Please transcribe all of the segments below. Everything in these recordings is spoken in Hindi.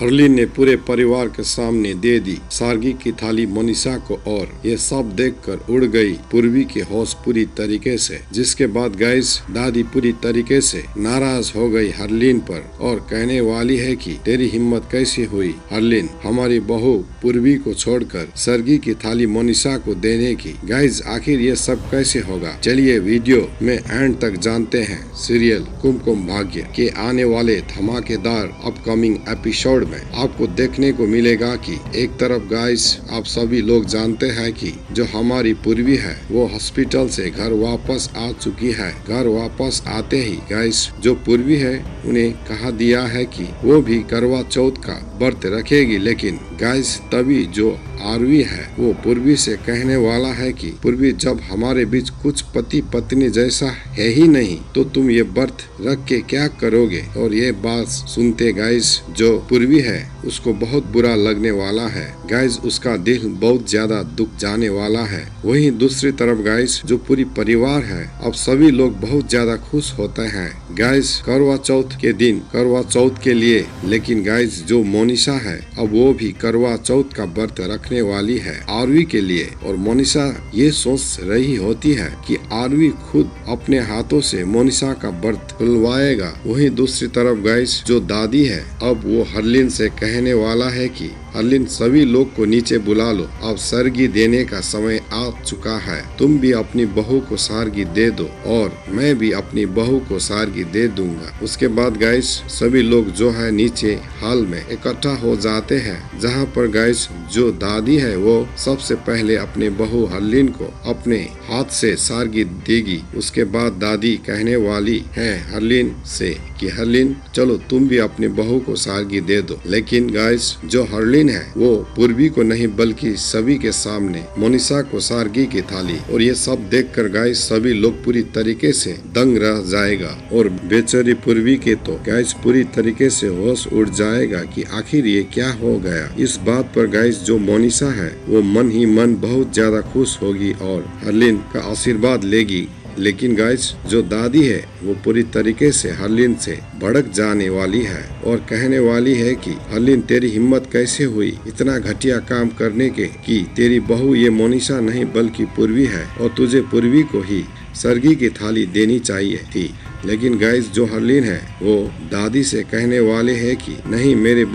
हरलीन ने पूरे परिवार के सामने दे दी सारगी की थाली मोनिसा को और ये सब देखकर उड़ गई पूर्वी की होश पूरी तरीके से। जिसके बाद गाइस दादी पूरी तरीके से नाराज हो गई हरलीन पर और कहने वाली है कि तेरी हिम्मत कैसी हुई हरलीन हमारी बहू पूर्वी को छोड़कर सरगी की थाली मोनिसा को देने की। गाइस आखिर ये सब कैसे होगा, चलिए वीडियो में एंड तक जानते हैं। सीरियल कुमकुम भाग्य के आने वाले धमाकेदार अपकमिंग एपिसोड में आपको देखने को मिलेगा कि एक तरफ गाइस आप सभी लोग जानते हैं कि जो हमारी पूर्वी है वो हॉस्पिटल से घर वापस आ चुकी है। घर वापस आते ही गाइस जो पूर्वी है उन्हें कहा दिया है कि वो भी करवा चौथ का व्रत रखेगी, लेकिन गाइस तभी जो आरवी है वो पूर्वी से कहने वाला है कि पूर्वी जब हमारे बीच कुछ पति पत्नी जैसा है ही नहीं तो तुम ये व्रत रख के क्या करोगे। और ये बात सुनते गाइस जो पूर्वी है उसको बहुत बुरा लगने वाला है। गाइस उसका दिल बहुत ज्यादा दुख जाने वाला है। वहीं दूसरी तरफ गाइस जो पूरी परिवार है अब सभी लोग बहुत ज्यादा खुश होते हैं गाइस करवा चौथ के दिन करवा चौथ के लिए। लेकिन गाइस जो मोनिसा है अब वो भी करवा चौथ का व्रत रखने वाली है आरवी के लिए। और मोनिसा ये सोच रही होती है कि आरवी खुद अपने हाथों से मोनिसा का व्रत खुलवाएगा। वहीं दूसरी तरफ गाइस जो दादी है अब वो हरलीन से कहने वाला है कि हरलीन सभी लोग को नीचे बुला लो, अब सरगी देने का समय आ चुका है। तुम भी अपनी बहू को सारगी दे दो और मैं भी अपनी बहू को सारगी दे दूंगा। उसके बाद गाइस सभी लोग जो है नीचे हॉल में इकट्ठा हो जाते हैं, जहां पर गाइस जो दादी है वो सबसे पहले अपने बहू हरलीन को अपने हाथ से सारगी देगी। उसके बाद दादी कहने वाली है हरलीन से कि हरलीन चलो तुम भी अपनी बहू को सारगी दे दो। लेकिन गाइस जो हरलीन है वो पूर्वी को नहीं बल्कि सभी के सामने मोनिसा को सारगी की थाली। और ये सब देखकर गाइस सभी लोग पूरी तरीके से दंग रह जाएगा और बेचारी पूर्वी के तो गाइस पूरी तरीके से होश उड़ जाएगा कि आखिर ये क्या हो गया। इस बात पर गाइस जो मोनिसा है वो मन ही मन बहुत ज्यादा खुश होगी और हरलीन का आशीर्वाद लेगी। लेकिन गाइस जो दादी है वो पूरी तरीके से हरलीन से भड़क जाने वाली है और कहने वाली है कि हरलीन तेरी हिम्मत कैसे हुई इतना घटिया काम करने के कि तेरी बहू ये मोनिसा नहीं बल्कि पूर्वी है और तुझे पूर्वी को ही सरगी की थाली देनी चाहिए थी। लेकिन गाइस जो हरलीन है वो दादी से कहने वाले है कि नहीं मेरी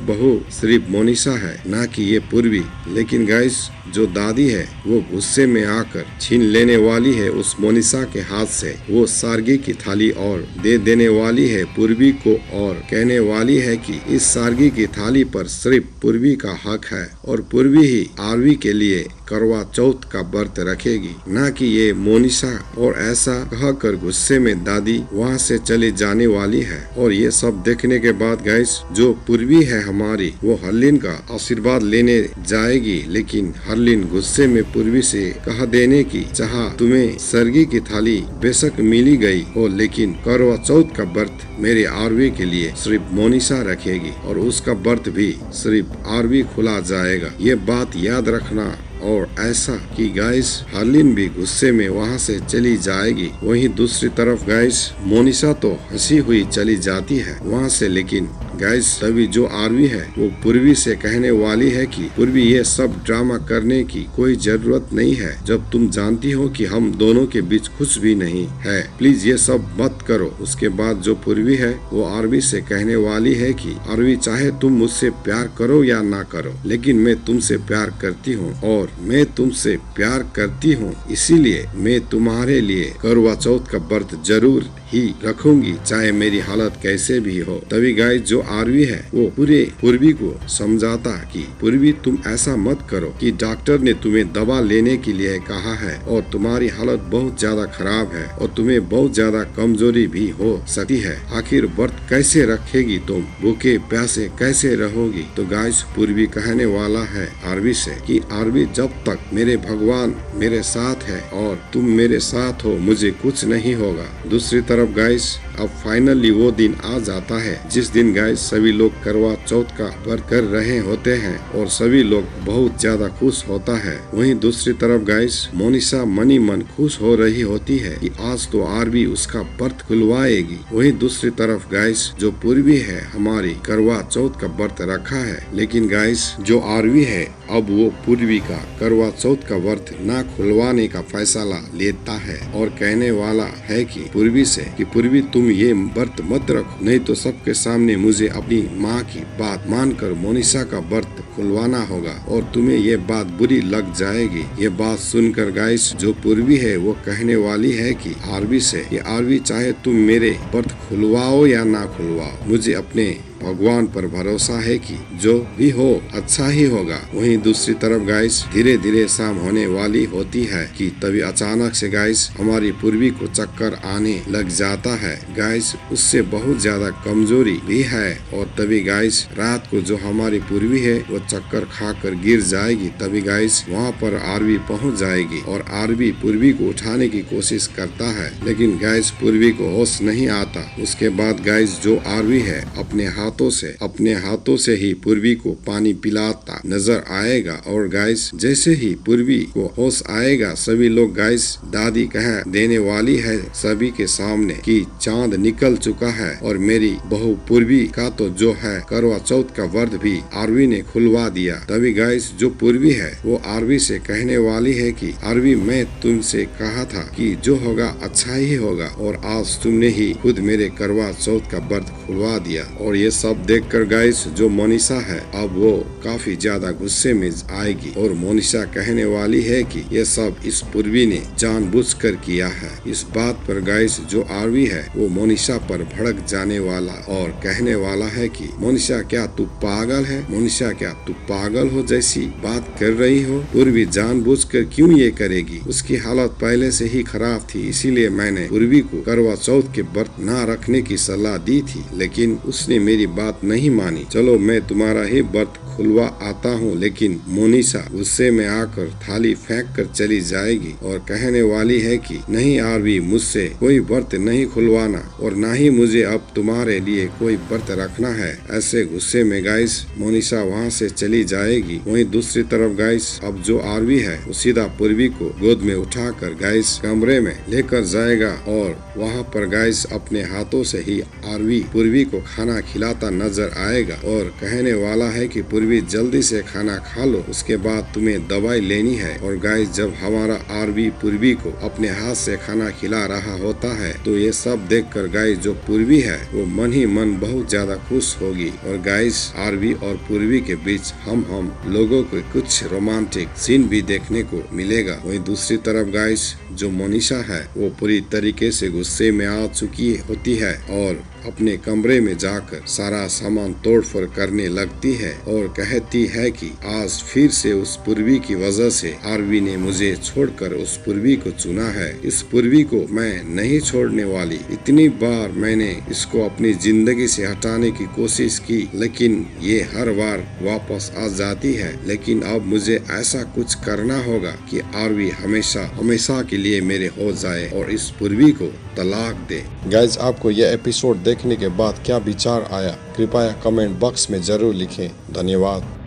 बहू सिर्फ मोनिसा है ना कि ये पूर्वी। लेकिन गाइस जो दादी है वो गुस्से में आकर छीन लेने वाली है उस मोनिसा के हाथ से वो सारगी की थाली और दे देने वाली है पूर्वी को और कहने वाली है कि इस सारगी की थाली पर सिर्फ पूर्वी का हक है और पूर्वी ही आरवी के लिए करवा चौथ का व्रत रखेगी ना कि ये मोनिसा। और ऐसा कहकर गुस्से में दादी वहाँ से चले जाने वाली है। और ये सब देखने के बाद गाइस जो पूर्वी है हमारी वो हरलीन का आशीर्वाद लेने जाएगी। लेकिन हरलीन गुस्से में पूर्वी से कह देने की चाहा तुम्हें सरगी की थाली बेशक मिली गई हो लेकिन करवा चौथ का व्रत मेरे आरवी के लिए सिर्फ मोनिसा रखेगी और उसका व्रत भी सिर्फ आरवी खुला जाएगा। ये बात याद रखना। और ऐसा कि गाइस हरलीन भी गुस्से में वहाँ से चली जाएगी। वहीं दूसरी तरफ गाइस मोनिसा तो हंसी हुई चली जाती है वहाँ से। लेकिन गाइस तभी जो आरवी है वो पूर्वी से कहने वाली है कि पूर्वी ये सब ड्रामा करने की कोई जरूरत नहीं है जब तुम जानती हो कि हम दोनों के बीच कुछ भी नहीं है, प्लीज ये सब मत करो। उसके बाद जो पूर्वी है वो आरवी से कहने वाली है कि आरवी चाहे तुम मुझसे प्यार करो या ना करो लेकिन मैं तुमसे प्यार करती हूँ और मैं तुमसे प्यार करती हूँ, इसीलिए मैं तुम्हारे लिए करवा चौथ का व्रत जरूर ही रखूंगी चाहे मेरी हालत कैसे भी हो। तभी गाइस जो आरवी है वो पूरे पूर्वी को समझाता कि पूर्वी तुम ऐसा मत करो कि डॉक्टर ने तुम्हें दवा लेने के लिए कहा है और तुम्हारी हालत बहुत ज्यादा खराब है और तुम्हें बहुत ज्यादा कमजोरी भी हो सकती है। आखिर व्रत कैसे रखेगी तुम, भूखे प्यासे कैसे रहोगी। तो गाइस पूर्वी कहने वाला है आरवी से कि आरवी जब तक मेरे भगवान मेरे साथ है और तुम मेरे साथ हो मुझे कुछ नहीं होगा। दूसरी तरफ गाइस अब फाइनली वो दिन आ जाता है जिस दिन गाइस सभी लोग करवा चौथ का व्रत कर रहे होते हैं और सभी लोग बहुत ज्यादा खुश होता है। वहीं दूसरी तरफ गाइस मोनिशा मनी मन खुश हो रही होती है कि आज तो आरवी उसका व्रत खुलवाएगी। वहीं दूसरी तरफ गाइस जो पूर्वी है हमारी करवा चौथ का व्रत रखा है, लेकिन गाइस जो आरवी है अब वो पूर्वी का करवा चौथ का व्रत ना खुलवाने का फैसला लेता है और कहने वाला है कि पूर्वी से कि पूर्वी तुम ये व्रत मत रखो, नहीं तो सबके सामने मुझे अपनी माँ की बात मानकर मोनिशा का व्रत खुलवाना होगा और तुम्हें ये बात बुरी लग जाएगी। ये बात सुनकर गाइस जो पूर्वी है वो कहने वाली है कि आरवी से कि आरवी चाहे तुम मेरे व्रत खुलवाओ या ना खुलवाओ, मुझे अपने भगवान पर भरोसा है कि जो भी हो अच्छा ही होगा। वहीं दूसरी तरफ गाइस धीरे धीरे शाम होने वाली होती है कि तभी अचानक से गाइस हमारी पूर्वी को चक्कर आने लग जाता है। गाइस उससे बहुत ज्यादा कमजोरी भी है और तभी गाइस रात को जो हमारी पूर्वी है वो चक्कर खाकर गिर जाएगी। तभी गाइस वहाँ पर आरवी पहुँच जाएगी और आरवी पूर्वी को उठाने की कोशिश करता है, लेकिन गाइस पूर्वी को होश नहीं आता। उसके बाद गाइस जो आरवी है अपने हाथों से ही पूर्वी को पानी पिलाता नजर आएगा और गाइस जैसे ही पूर्वी को होश आएगा सभी लोग गाइस दादी कह देने वाली है सभी के सामने कि चांद निकल चुका है और मेरी बहू पूर्वी का तो जो है करवा चौथ का व्रत भी आरवी ने खुलवा दिया। तभी गाइस जो पूर्वी है वो आरवी से कहने वाली है कि आरवी मैं तुमसे कहा था कि जो होगा अच्छा ही होगा और आज तुमने ही खुद मेरे करवा चौथ का व्रत खुलवा दिया। और ये सब देखकर गाइस जो मोनिशा है अब वो काफी ज्यादा गुस्से में आएगी और मोनिशा कहने वाली है कि ये सब इस पूर्वी ने जानबूझकर किया है। इस बात पर गाइस जो आरवी है वो मोनिशा पर भड़क जाने वाला और कहने वाला है कि मोनिशा क्या तू पागल है, मोनिशा क्या तू पागल हो जैसी बात कर रही हो, पूर्वी जानबूझकर क्यों ये करेगी, उसकी हालत पहले से ही खराब थी इसीलिए मैंने पूर्वी को करवा चौथ के व्रत न रखने की सलाह दी थी, लेकिन उसने मेरी बात नहीं मानी। चलो मैं तुम्हारा ही व्रत खुलवा आता हूँ। लेकिन मोनिशा गुस्से में आकर थाली फेंक कर चली जाएगी और कहने वाली है कि नहीं आरवी मुझसे कोई व्रत नहीं खुलवाना और ना ही मुझे अब तुम्हारे लिए कोई व्रत रखना है। ऐसे गुस्से में गाइस मोनिशा वहाँ से चली जाएगी। वहीं दूसरी तरफ गाइस अब जो आरवी है वो सीधा पूर्वी को गोद में उठाकर गाइस कमरे में लेकर जाएगा और वहाँ पर गाइस अपने हाथों से ही आरवी पूर्वी को खाना खिलाता नजर आएगा और कहने वाला है कि पूर्वी जल्दी से खाना खा लो, उसके बाद तुम्हें दवाई लेनी है। और गाइस जब हमारा आरवी पूर्वी को अपने हाथ से खाना खिला रहा होता है तो ये सब देखकर गाइस जो पूर्वी है वो मन ही मन बहुत ज्यादा खुश होगी और गाइस आरवी और पूर्वी के बीच हम लोगों को कुछ रोमांटिक सीन भी देखने को मिलेगा। वहीं दूसरी तरफ गाइस जो मोनिशा है वो पूरी तरीके से गुस्से में आ चुकी होती है और अपने कमरे में जाकर सारा सामान तोड़फोड़ करने लगती है और कहती है कि आज फिर से उस पूर्वी की वजह से आरवी ने मुझे छोड़कर उस पूर्वी को चुना है। इस पूर्वी को मैं नहीं छोड़ने वाली। इतनी बार मैंने इसको अपनी जिंदगी से हटाने की कोशिश की लेकिन ये हर बार वापस आ जाती है। लेकिन अब मुझे ऐसा कुछ करना होगा कि आरवी हमेशा के लिए मेरे हो जाए और इस पूर्वी को तलाक दे। गाइज आपको यह एपिसोड देखने के बाद क्या विचार आया कृपया कमेंट बॉक्स में जरूर लिखें। धन्यवाद।